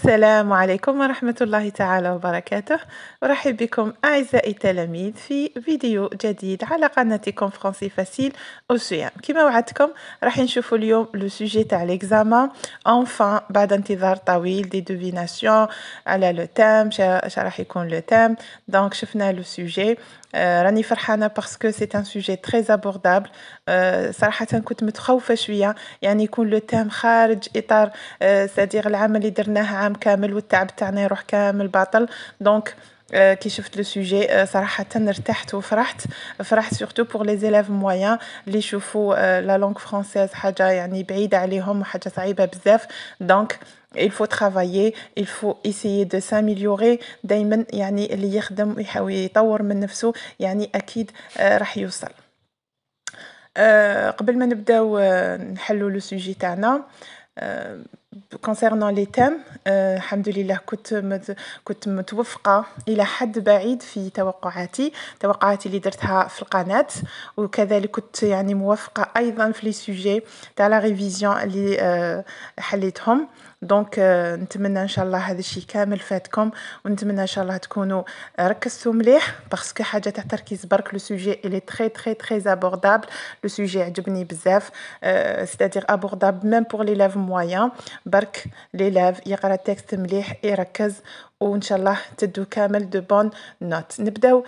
السلام عليكم ورحمة الله تعالى وبركاته. أرحب بكم أعزائي التلاميذ في فيديو جديد على قناتكم فرنسي فاسيل أو سيام. كما وعدتكم راح نشوفوا اليوم لو سوجي تاع ليكزامان enfin بعد انتظار طويل دي دوفيناسيون على لو تام. راح يكون لو تام دونك شفنا لو سوجي. راني فرحانه باسكو سي ان سوجي تري ابوردابل. صراحه كنت متخوفه شويه يعني يكون لو تام خارج اطار سادير العام اللي درناه عام كامل والتعب تاعنا يروح كامل باطل. دونك كي شفت لو سوجي صراحه ارتحت وفرحت سورتو بور لي زيليف مويان اللي يشوفوا لا لونغ فرونسيز حاجه يعني بعيده عليهم وحاجه صعيبه بزاف. دونك il faut travailler, il faut essayer de s'améliorer دايما يعني اللي يخدم ويحاول يطور من نفسه يعني أكيد راح يوصل. قبل ما نبداو نحلو لو سوجي تاعنا concernant les thèmes الحمد لله كنت متوفقة إلى حد بعيد في توقعاتي اللي درتها في القناة، وكذلك كنت يعني موفقة أيضا في لي سوجي تاع لا ريفيزيون اللي حليتهم. دونك نتمنى ان شاء الله هذا الشيء كامل فاتكم، ونتمنى ان شاء الله تكونوا ركزتوا مليح باسكو حاجه تاع تركيز برك. لو سوجي الي تري ابوردابل، لو سوجي عجبني بزاف، c'est-à-dire abordable même pour l'élève moyen. برك l'élève يقرا التكست مليح يركز وان شاء الله تدو كامل دو بون نوت. نبداو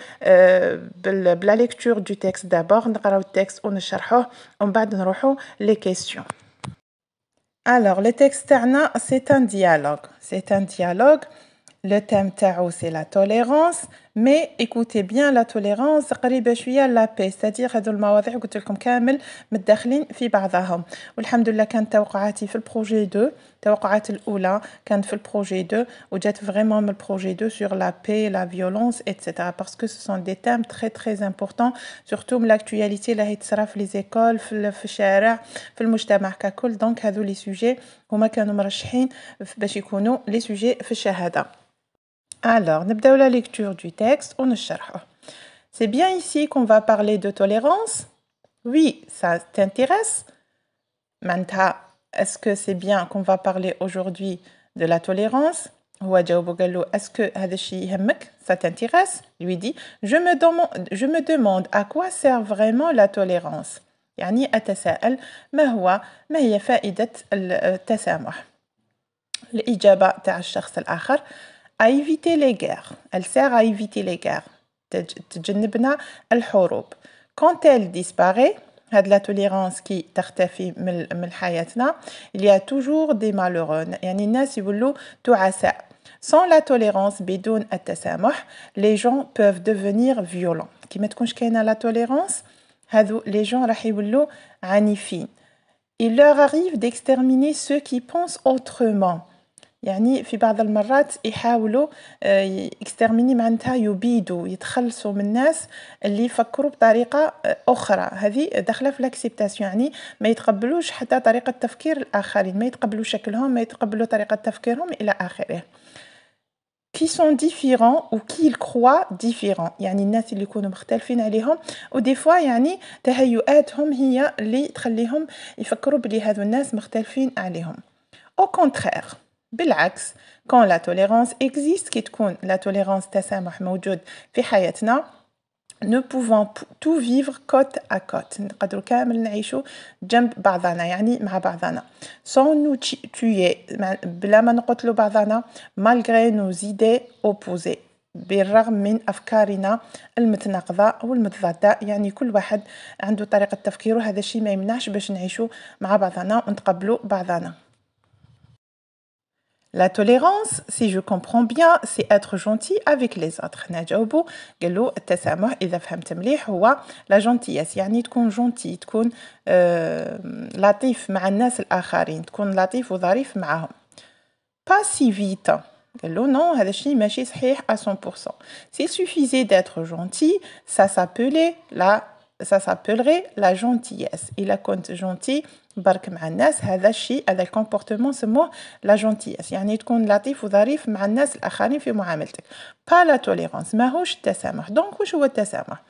بلا ليكتور دو تكست دابور، نقراو التكست ونشرحوه ومن بعد نروحو لي كيسيون. Alors, le texte تاعنا c'est un dialogue. C'est un dialogue. Le thème تاعو c'est la tolérance. Mais écoutez bien, la tolérance قريبة شوية la paix. C'est-à-dire هذو المواضيع قلت لكم كامل متداخلين في بعضهم. والحمد لله كانت توقعاتي في البروجي 2. توقعات الأولى كانت في البروجي 2 وجات vraiment من البروجي 2 sur la paix, la violence, etc. Parce que ce sont des thèmes très très importants, surtout من l'actualité اللي هي تصرا في les écoles, في الشارع, في المجتمع ككل. donc هذو les sujets هما كانوا مرشحين باش يكونوا les sujets في الشهادة. Alors, نبداو la lecture du texte ونشرحه. C'est bien ici qu'on va parler de tolérance? Oui, ça t'intéresse? معناتها est-ce que c'est bien qu'on va parler aujourd'hui de la tolérance? هو جاوبو قال له est-ce que هذا الشيء يهمك؟ Ça t'intéresse? Lui dit je me demande à quoi sert vraiment la tolérance. يعني أتساءل ما هي فائدة التسامح. الإجابة تاع الشخص الآخر à éviter les guerres. Elle sert à éviter les guerres. تجنبنا الحروب. Quand elle disparaît, هاد la tolérance qui تختفي من حياتنا, il y a toujours des malheureux. يعني الناس يولوا تعساء. Sans la tolérance, بدون التسامح, les gens peuvent devenir violents. كي ما تكونش كاينه la tolérance, هادو les gens راح يولوا عنيفين. Il leur arrive d'exterminer ceux qui pensent autrement. يعني في بعض المرات يحاولوا اكسترميني معناتها يبيدوا يتخلصوا من الناس اللي يفكروا بطريقه اخرى. هذه داخله في لاكسبتاسيون، يعني ما يتقبلوش حتى طريقه تفكير الاخرين، ما يتقبلوا شكلهم، ما يتقبلوا طريقه تفكيرهم الى اخره. qui sont différents ou qui ils croient différents، يعني الناس اللي يكونوا مختلفين عليهم ودي فوا يعني تهيؤاتهم هي اللي تخليهم يفكروا بلي هذو الناس مختلفين عليهم. au contraire بالعكس quand la tolérance existe، كي تكون la tolérance تسامح موجود في حياتنا، nous pouvons tout vivre côte à côte، نقدروا كامل نعيشوا جنب بعضنا يعني مع بعضنا sans nous tuer، بلا ما نقتلوا بعضنا malgré nos idées opposées، بالرغم من أفكارنا المتناقضة والمتضادة. يعني كل واحد عنده طريقة تفكيره، هذا الشيء ما يمنعش باش نعيشوا مع بعضنا ونتقبلوا بعضنا. La tolérance, si je comprends bien, c'est être gentil avec les autres. نجاوبوا قالوا التسامح إذا فهمت مليح هو la gentillesse، يعني تكون جونتي، تكون لطيف مع الناس الآخرين، تكون لطيف وظريف معهم. pas si vite. قالوا non هذا الشيء ماشي صحيح à 100%. S'il suffisait d'être gentil, ça s'appellerait la gentillesse. إلا كنت gentil برك مع الناس، هذا الشيء هذا الكومبورتمون سموه لا جونتياس، يعني تكون لطيف وظريف مع الناس الآخرين في معاملتك. pas la tolérance، ماهوش التسامح. donc واش هو التسامح؟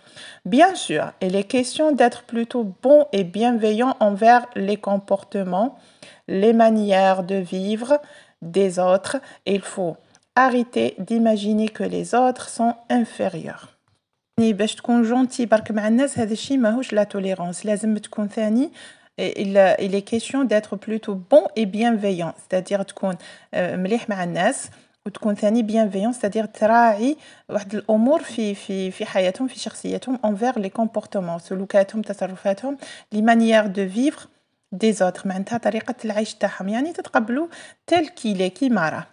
bien sûr il est question d'être plutôt bon et bienveillant envers les comportements, les manières de vivre des autres. Il faut arrêter d'imaginer que les autres sont inférieurs. يعني باش تكون جونتي برك مع الناس هذا الشيء ماهوش لا tolérance. لازم تكون ثاني il est question d'être plutôt bon et bienveillant, c'est-à-dire تكون مليح مع الناس وتكون ثاني bienveillant, c'est-à-dire تراعي واحد الأمور في حياتهم في شخصيتهم envers les comportements, سلوكاتهم تصرفاتهم, les manières de vivre des autres, معناتها طريقة العيش تاعهم, يعني تتقبلوا tel qu'il est كيما راه.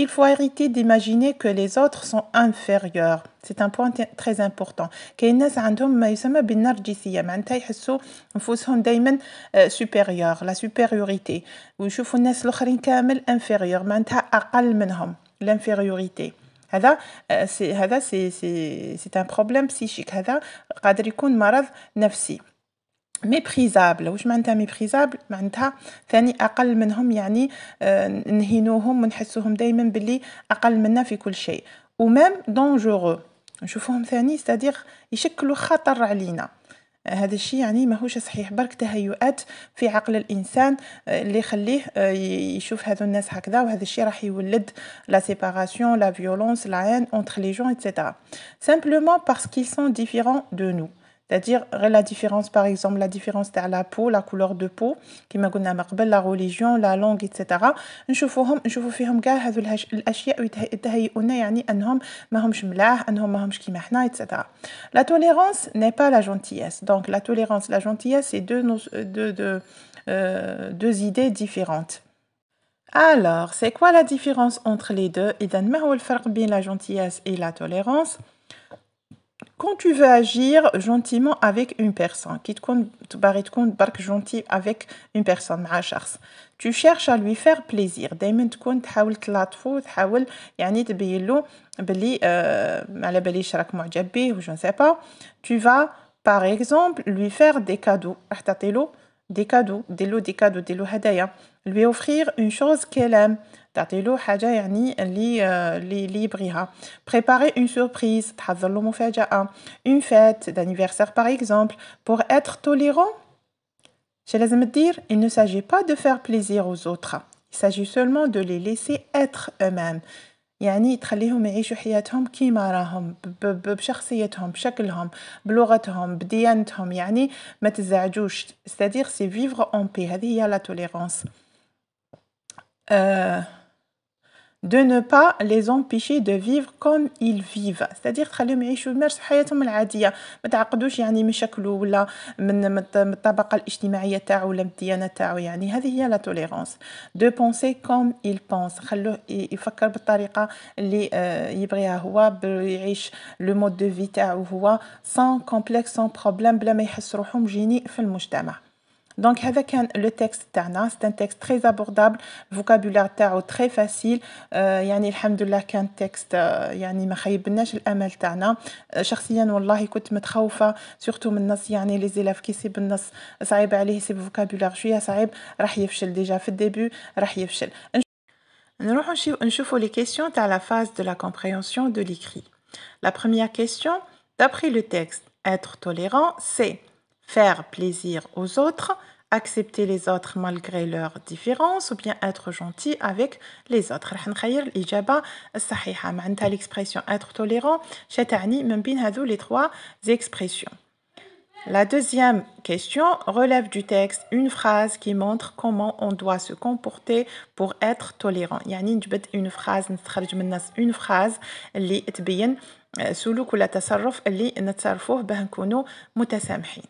Il faut arrêter d'imaginer que les autres sont inférieurs. C'est un point très important. كاين ناس عندهم ما يسمى بالنرجسية, معناتها يحسوا نفوسهم دايما supérieur, la supériorité. ويشوفوا الناس الآخرين كامل inférieur, معناتها أقل منهم, l'infériorité. هذا c'est un problème psychique. هذا قادر يكون مرض نفسي. ميبريزابل. واش معناتها ميبريزابل؟ معناتها ثاني اقل منهم, يعني نهينوهم ونحسوهم دائما باللي اقل منا في كل شيء. ومام دونجورو نشوفوهم ثاني ستادير يشكلوا خطر علينا. هذا الشيء يعني ماهوش صحيح, برك تهيؤات في عقل الانسان اللي يخليه يشوف هذو الناس هكذا, وهذا الشيء راح يولد لا séparation, la violence, la haine entre les gens, etc. Simplement parce qu'ils sont différents de nous. C'est-à-dire la différence, par exemple, la différence de la peau, la couleur de peau, كما قلنا من قبل, la religion, la langue, etc. نشوفوا فيهم كاع هذو الأشياء ويتهيئونا يعني أنهم ما همش ملاح, أنهم ما همش كيما حنا, etc. La tolérance n'est pas la gentillesse. Donc la tolérance, la gentillesse, c'est deux idées différentes. Alors, c'est quoi la différence entre les deux? إذا ما هو الفرق بين la gentillesse et la tolérance? Quand tu veux agir gentiment avec une personne, qui te gentil avec une personne, مع شخص, tu cherches à lui faire plaisir. دايما تكون تحاول تلاطفو, تحاول يعني تبين له بلي على باليش راك معجب بيه, ou je ne sais pas. Tu vas par exemple lui faire des cadeaux. راح تعطيله des cadeaux, ديرلو هدايا. Lui offrir une chose qu'elle aime. تعطيله حاجة يعني اللي يبغيها. Préparer une surprise, تحضر له مفاجأة. Une fête d'anniversaire par exemple. Pour être tolérant, شو لازم تدير؟ Il ne s'agit pas de faire plaisir aux autres. Il s'agit seulement de les laisser être eux-mêmes. يعني تخليهم يعيشوا حياتهم كيما راهم, بشخصيتهم, بشكلهم, بلغتهم, بديانتهم, يعني ما تزعجوش. C'est-à-dire c'est vivre en paix. هذه هي la tolérance. De ne pas les empêcher de vivre comme ils vivent, c'est-à-dire تخليهم يعيشوا يمارسوا حياتهم العادية, ما تعقدوش يعني من شكله ولا من الطبقة الاجتماعية تاعو ولا من الديانة تاعو, يعني هذه هي la tolérance. De penser comme ils pensent, خلوه يفكر بالطريقة اللي يبغيها هو, يعيش le mode de vie تاعو هو sans complexe, sans problème, بلا ما يحس روحه مجيني في المجتمع. Donc هذا كان le texte تاعنا. C'est un texte très abordable, vocabulaire تاعو très facile, يعني الحمد لله كان texte يعني ما خيبناش الامل تاعنا. شخصيا والله كنت متخوفه surtout من النص, يعني لي زيلاف كي يسيب النص صعيب عليه, يسيب vocabulaire شويه صعيب, راح يفشل ديجا في الديبي, راح يفشل. نروحوا نشوفوا les questions تاع la phase de la compréhension de l'écrit. La première question, d'après le texte, être tolérant, c'est faire plaisir aux autres, accepter les autres malgré leurs différences, ou bien être gentil avec les autres. راح نخير الإجابة الصحيحة. معناتها l'expression être tolérant شتعني من بين هذو les trois expressions. La deuxième question relève du texte une phrase qui montre comment on doit se comporter pour être tolérant. يعني نجبد une phrase, نستخرج من النص une phrase اللي تبين سلوك ولا تصرف اللي نتصرفوه باه نكونوا متسامحين.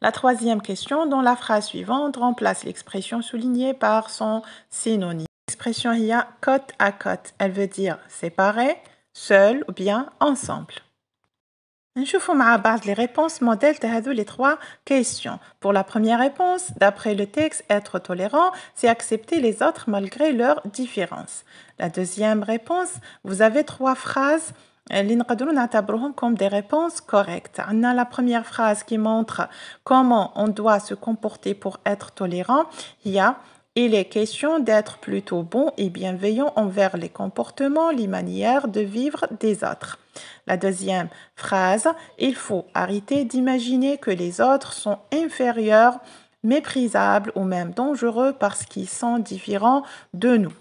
La troisième question, dans la phrase suivante, remplace l'expression soulignée par son synonyme. L'expression il y a côte à côte. Elle veut dire séparé, seul ou bien ensemble. نشوفوا مع بعض les réponses modèles de هذو les trois questions. Pour la première réponse, d'après le texte, être tolérant, c'est accepter les autres malgré leurs différences. La deuxième réponse, vous avez trois phrases اللي نقدروا نعتبرهم comme des réponses correctes. On a la première phrase qui montre comment on doit se comporter pour être tolérant. Il est question d'être plutôt bon et bienveillant envers les comportements, les manières de vivre des autres. La deuxième phrase, il faut arrêter d'imaginer que les autres sont inférieurs méprisables ou même dangereux parce qu'ils sont différents de nous.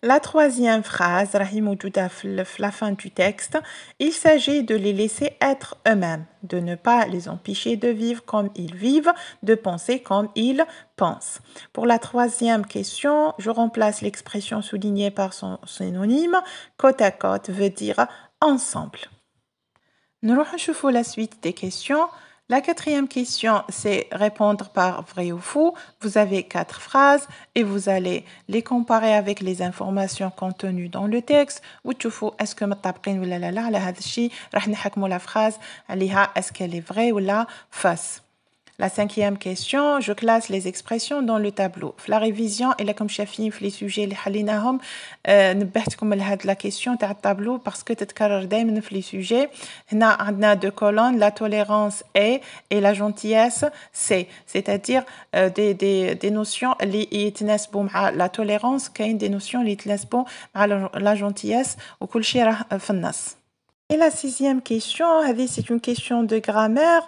La troisième phrase, la fin du texte, il s'agit de les laisser être eux-mêmes, de ne pas les empêcher de vivre comme ils vivent, de penser comme ils pensent. Pour la troisième question, je remplace l'expression soulignée par son synonyme. Côte à côte veut dire ensemble. Nous allons la suite des questions. La quatrième question, c'est répondre par vrai ou faux. Vous avez 4 phrases et vous allez les comparer avec les informations contenues dans le texte. وتشوفوا est-ce que متطابقين ولا لا على هذا الشيء. راح نحكموا la phrase عليها est-ce qu'elle est vraie ou la fausse. La cinquième question, je classe les expressions dans le tableau. La révision, et là comme شايفين في les sujets اللي حليناهم نبهتكم لهاد la question تاع التابلو parce que تتكرر دائما في les sujets. هنا عندنا deux colonnes, la tolérance est et la gentillesse c'est. C'est-à-dire des notions اللي يتناسبوا مع la tolérance كاين des notions اللي يتناسبوا مع la gentillesse وكل شيء راه في النص. Et la sixième question, c'est une question de grammaire.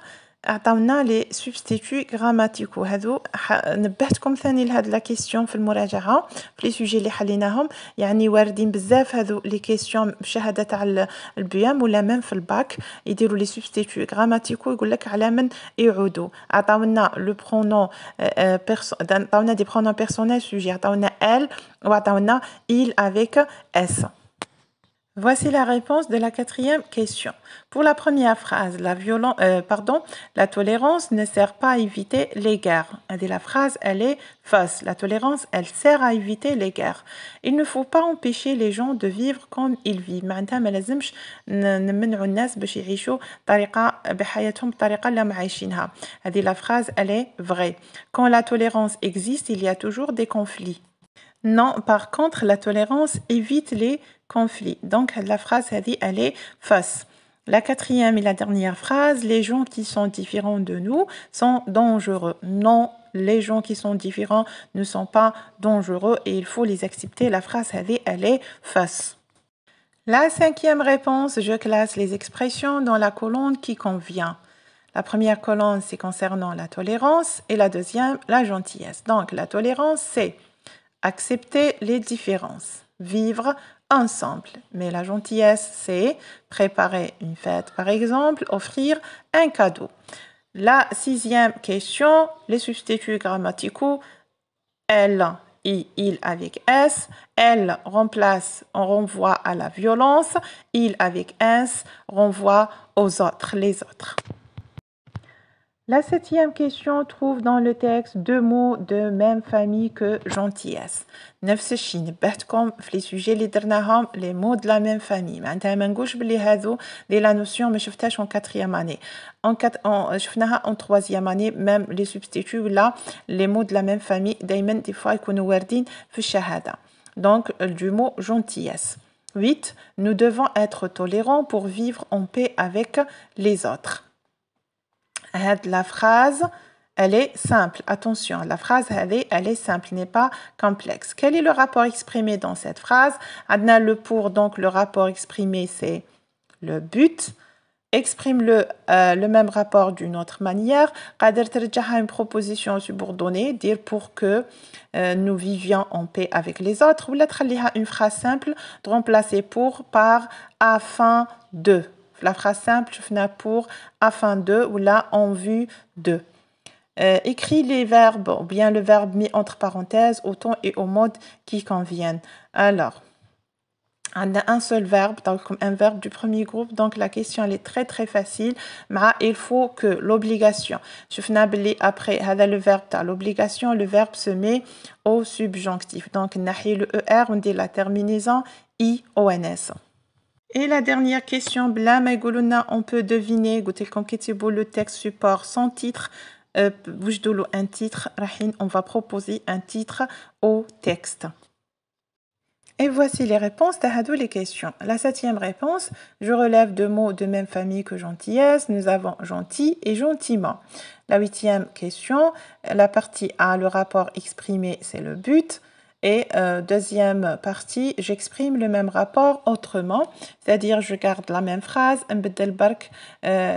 عطاونا لي سبستيتوي غراماتيكو هادو نبهتكم ثاني لهاد لا كيسيون في المراجعه في لي سوجي اللي حليناهم يعني واردين بزاف هادو لي كيسيون بشهاده تاع البيام ولا ميم في الباك يديروا لي سبستيتوي غراماتيكو يقول لك على من يعودوا عطاونا لو برونون عطاونا دي برونون بيرسونيل سوجي عطاونا ال وعطاونا il avec s. Voici la réponse de la quatrième question. Pour la première phrase, la tolérance ne sert pas à éviter les guerres. La phrase, elle est fausse. La tolérance, elle sert à éviter les guerres. Il ne faut pas empêcher les gens de vivre comme ils vivent. معناتها ما لازمش نمنعوا الناس باش يعيشوا بحياتهم بالطريقة اللي هم عايشينها. La phrase, elle est vraie. Quand la tolérance existe, il y a toujours des conflits. Non, par contre, la tolérance évite les conflits. Donc, la phrase, elle est fausse. La quatrième et la dernière phrase, les gens qui sont différents de nous sont dangereux. Non, les gens qui sont différents ne sont pas dangereux et il faut les accepter. La phrase, elle est fausse. La cinquième réponse, je classe les expressions dans la colonne qui convient. La première colonne, c'est concernant la tolérance et la deuxième, la gentillesse. Donc, la tolérance, c'est accepter les différences, vivre ensemble. Mais la gentillesse, c'est préparer une fête, par exemple, offrir un cadeau. La sixième question, les substituts grammaticaux, elle et il avec s, elle remplace, on renvoie à la violence, il avec s renvoie aux autres, les autres. La septième question trouve dans le texte deux mots de même famille que gentillesse. نفس الشيء نبهتكم في لي سوجي اللي درناهم les mots de la même famille. معناتها ما نقولش بلي هذو دي لا نوسيون ما شفتهاش en quatrième année. شفناها en troisième année même les substituts ولا les mots de la même famille دايما des fois يكونوا واردين في الشهادة. Donc du mot gentillesse. 8. Nous devons être tolérants pour vivre en paix avec les autres. La phrase, elle est simple. Attention, la phrase, elle est simple, n'est pas complexe. Quel est le rapport exprimé dans cette phrase? Adna le pour, donc le rapport exprimé, c'est le but. Exprime le même rapport d'une autre manière. قادر ترجعها une proposition subordonnée, dire pour que nous vivions en paix avec les autres. Ou la تخليها une phrase simple, de remplacer pour par afin de. La phrase simple, je fais pour, afin de, ou là, en vue de. Écris les verbes, ou bien le verbe mis entre parenthèses, au ton et au mode qui conviennent. Alors, on a un seul verbe, donc comme un verbe du premier groupe, donc la question elle est très très facile, mais il faut que l'obligation, je fais après le verbe, l'obligation, le verbe se met au subjonctif. Donc, on a le ER, on dit la terminaison IONS. Et la dernière question, on peut deviner, le texte support sans titre, un titre, on va proposer un titre au texte. Et voici les réponses à les questions. La septième réponse, je relève deux mots de même famille que gentillesse. Nous avons gentil et gentiment. La huitième question, la partie A, le rapport exprimé, c'est le but. Et deuxième partie, j'exprime le même rapport autrement, c'est-à-dire je garde la même phrase, نبدل برك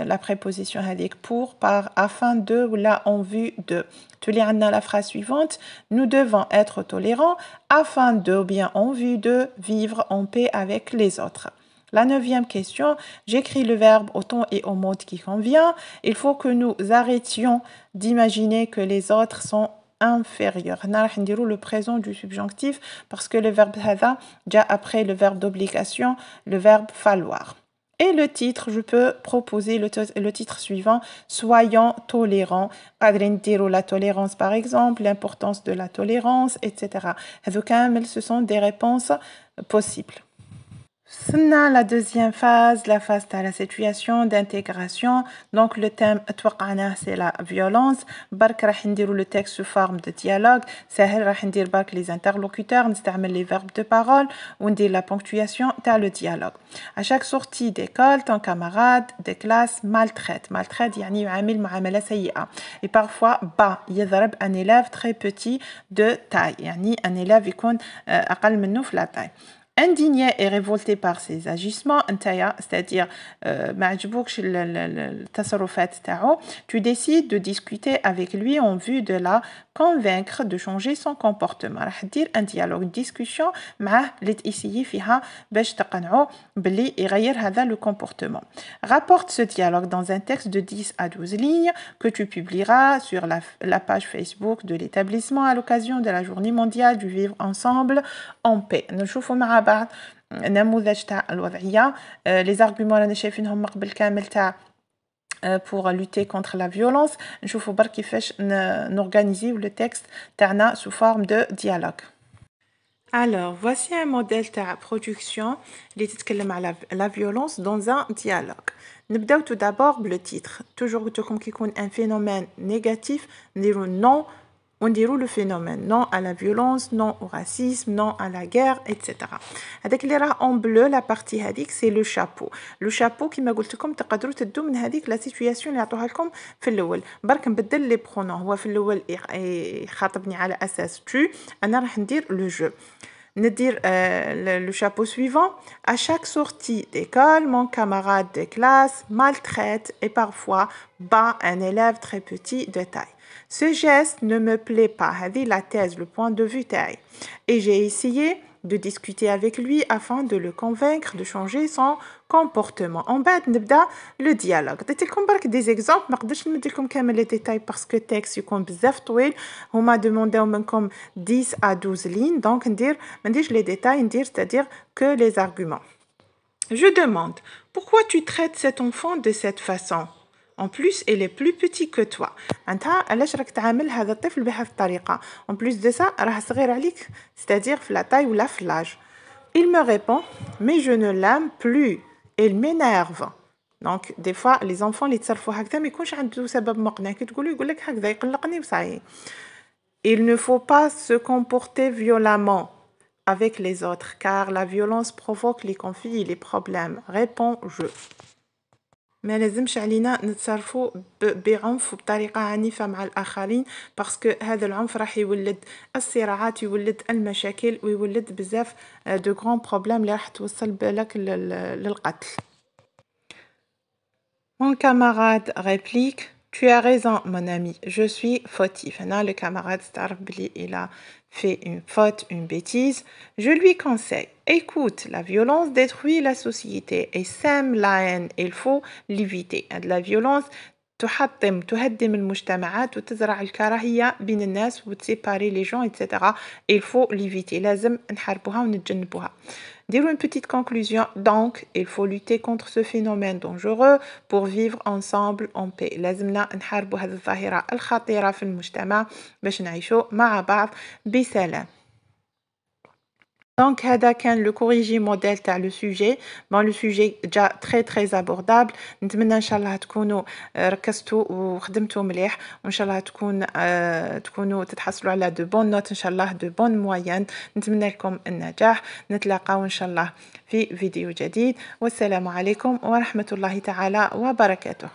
la préposition هذيك pour, par, afin de ou là en vue de. تولي عندنا la phrase suivante, nous devons être tolérants afin de ou bien en vue de vivre en paix avec les autres. La neuvième question, j'écris le verbe au ton et au mode qui convient. Il faut que nous arrêtions d'imaginer que les autres sont inférieurs. On va dire le présent du subjonctif parce que le verbe هذا déjà après le verbe d'obligation, le verbe falloir. Et le titre, je peux proposer le titre suivant, soyons tolérants. قادرين نديروا la tolérance par exemple, l'importance de la tolérance, etc. هذو كامل ce sont des réponses possibles. La deuxième phase, la phase de la situation d'intégration. Donc le thème c'est la violence. برك راح نديروا le texte sous forme de dialogue. سهل راح ندير برك les interlocuteurs, نستعمل les verbes de parole وندير la ponctuation تاع le dialogue. À chaque sortie d'école, ton camarade de classe maltraite يعني يعامل معاملة سيئة. Et parfois يضرب un élève très petit de taille. يعني un élève يكون أقل منه في la taille. Indigné et révolté par ses agissements, c'est-à-dire ما عجبوكش التصرفات تاعو, tu décides de discuter avec lui en vue de la convaincre de changer son comportement. راح دير un dialogue, une discussion معاه اللي تأسيي فيها باش تقنعو بلي يغير هذا le comportement. Rapporte ce dialogue dans un texte de 10 à 12 lignes que tu publieras sur la page Facebook de l'établissement à l'occasion de la journée mondiale du vivre ensemble en paix. نشوفوا مع بعض نموذج تاع الوضعية. Les arguments رانا شايفينهم من قبل كامل تاع pour lutter contre la violence. نشوفوا برك كيفاش نorganiser le texte تاعنا sous forme de dialogue. Alors, voici un modèle de production qui تتكلم على la violence dans un dialogue. نبداو tout d'abord le titre. Toujours قلت لكم كي يكون un phénomène négatif, نديرو non, on dirait le phénomène, non à la violence, non au racisme, non à la guerre, etc. هذاك اللي راه en bleu la partie هذيك c'est le chapeau. Le chapeau كما قلت لكم تقدروا تدوا من هذيك la situation اللي عطوها لكم في الاول. برك نبدل لي برونون. هو في الاول يخاطبني على اساس tu, انا راح ندير le jeu. ندير le chapeau suivant. À chaque sortie d'école, mon camarade de classe maltraite et parfois bat un élève très petit de taille. Ce geste ne me plaît pas. هذه la thèse, le point de vue تاعي. Et j'ai essayé de discuter avec lui afin de le convaincre de changer son comportement. En bas, نبدا le dialogue. درت لكم برك des exemples, ما قدرتش نمد لكم كامل les détails parce que texte يكون بزاف طويل. هما demandé منكم 10 à 12 lignes, donc ندير ما نديرش les détails, ندير c'est-à-dire que les arguments. Je demande, pourquoi tu traites cet enfant de cette façon? En plus, il est plus petit que toi. أنت علاش راك تعامل هذا الطفل بهذه الطريقة؟ En plus de ça, راه صغير عليك, c'est-à-dire في la taille ou la في l'âge. Il me répond, mais je ne l'aime plus. Il m'énerve. Donc, des fois, les enfants اللي يتصرفوا هكذا ما يكونش عنده سبب مقنع. كي تقولوا يقول لك هكذا يقلقني وصاي. Il ne faut pas se comporter violemment avec les autres, car la violence provoque les conflits et les problèmes. Réponds-je. ما لازمش علينا نتصرفوا بعنف وبطريقة عنيفة مع الآخرين باسكو هذا العنف راح يولد الصراعات يولد المشاكل ويولد بزاف دو غران بروبليم اللي راح توصل بالك للقتل. Mon camarade réplique, tu as raison mon ami, je suis fautif. هنا le camarade تعرف بلي il a fait une faute, une bêtise. Je lui conseille, écoute, la violence détruit la société et sème la haine, il faut l'éviter. La violence تهدم المجتمعات وتزرع الكراهية بين الناس وتسيباري les gens, etc. Il faut l'éviter. لازم نحاربوها ونتجنبوها. Dire une petite conclusion. Donc, il faut lutter contre ce phénomène dangereux pour vivre ensemble en paix. لازمنا نحاربوا هذه الظاهرة الخطيرة في المجتمع باش نعيشوا مع بعض بسلام. Donc, هذا كان le corrigé modèle تاع le sujet. Bon, le sujet déjà très abordable. نتمنى إن شاء الله تكونوا ركزتوا وخدمتوا مليح وإن شاء الله تكونوا تتحصلوا على de bonnes notes إن شاء الله de bonnes moyennes. نتمنى لكم النجاح. نتلاقاو إن شاء الله في فيديو جديد والسلام عليكم ورحمة الله تعالى وبركاته.